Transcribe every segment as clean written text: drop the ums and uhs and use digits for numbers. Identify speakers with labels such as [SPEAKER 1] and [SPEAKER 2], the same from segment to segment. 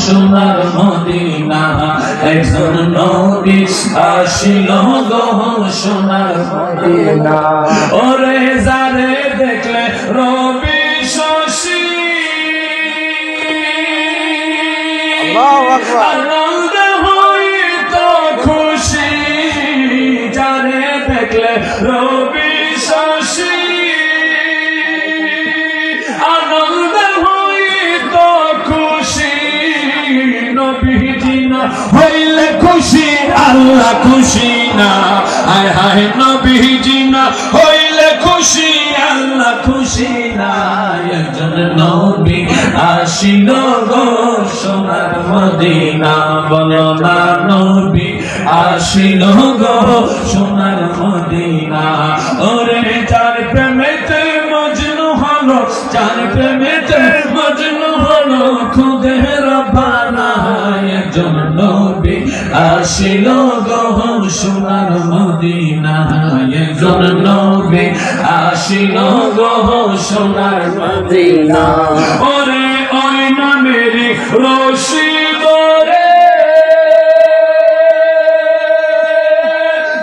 [SPEAKER 1] সোনার মদিনা একজন নবী আসিল গো সোনার মদিনা ওরে যারে দেখলে রবি শশী আনন্দ হইত খুশি যারে দেখলে রবি শশী আনন্দ হইত খুশি নবীজি না হইলে খুশি আল্লাহ খুশি না হায় হায় নবীজি না হইলে খুশি আল্লাহ খুশি না একজন নবী আসিল গো সোনার মদিনা বলো না নবী আসিল গো সোনার মদিনা ওরে যার প্রেমেতে মজনু হলো যার প্রেমেতে মজনু হলো খুদে রব্বানা একজন নবী আসিল গো সোনার মদিনা একজন নবী আসিল গো সোনার মদিনা ওরে ওই নামেরই রশি ধরে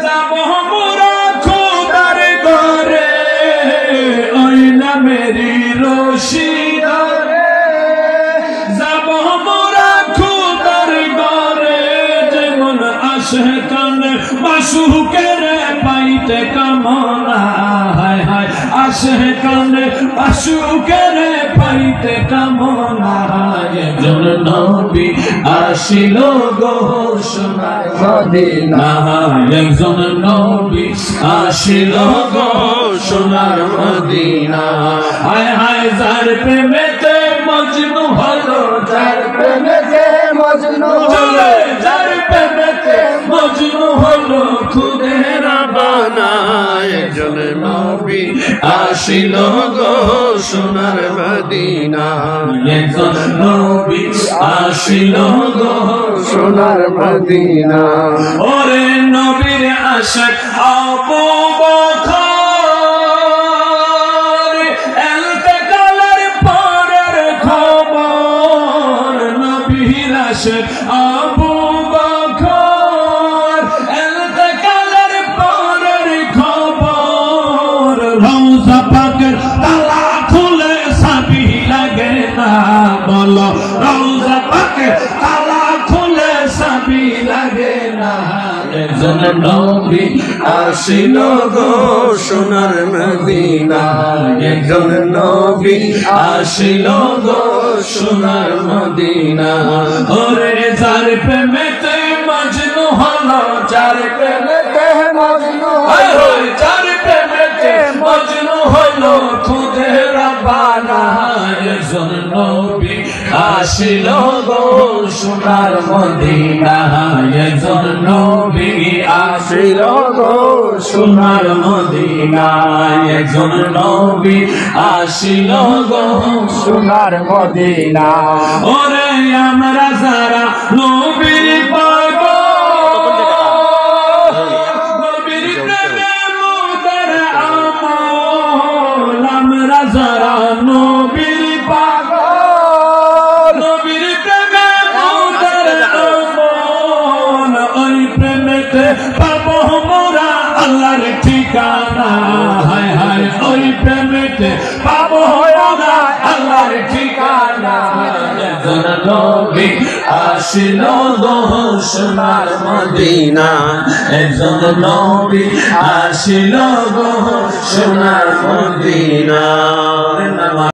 [SPEAKER 1] যাব মোরা খোদার ঘরে ওই নামেরই রশি ধরে যাব মোরা খোদার ঘরে যেমন আসে কানে মাসুকের পাইতে কামনা হায় হায় আসে কানে মাসুকের পাইতে কামনা একজন নবী আসিল গো সোনার মদিনা একজন নবী আসিল গো সোনার মদিনা হায় হায় যার প্রেমেতে মজনু হলো যার প্রেমেতে মজনু হলো যার প্রেমেতে মজনু হলো খুদে রব্বানা একজন নবী আসিল গো সোনার মদিনা একজন নবী আসিল গো সোনার মদিনা ওরে নবীর আশিক আবু বকর ইন্তেকালের পরের খবর নবীর আশিক আবু বকর ইন্তেকালের পরের খবর রওজা পাকের তালা খুলে চাবি লাগে না বলো রওজা পাকের তালা খুলে চাবি লাগে না একজন নবী আসিল গো সোনার মদিনা একজন নবী আসিল গো সোনার মদিনা ওরে যার প্রেমেতে মজনু হলো যার প্রেমেতে মজনু হলো যার প্রেমেতে মজনু হলো খুদে রব্বানা একজন নবী আসিল গো সোনার মদিনা একজন নবী আসিল গো সোনার মদিনা একজন নবী আসিল গো সোনার মদিনা ওরে আমরা যারা নবীর পাগল নবীর প্রেমে মোদের আমল আমরা যারা নবীর পাগল নবীর প্রেমে মোদের আমল ওই প্রেমেতে পাবো মোরা আল্লাহর ঠিকানা হায় হায় ওই প্রেমেতে পাবো মোরা আল্লাহর ঠিকানা একজন নবী আসিল গো সোনার মদিনা একজন নবী আসিল গো সোনার মদিনা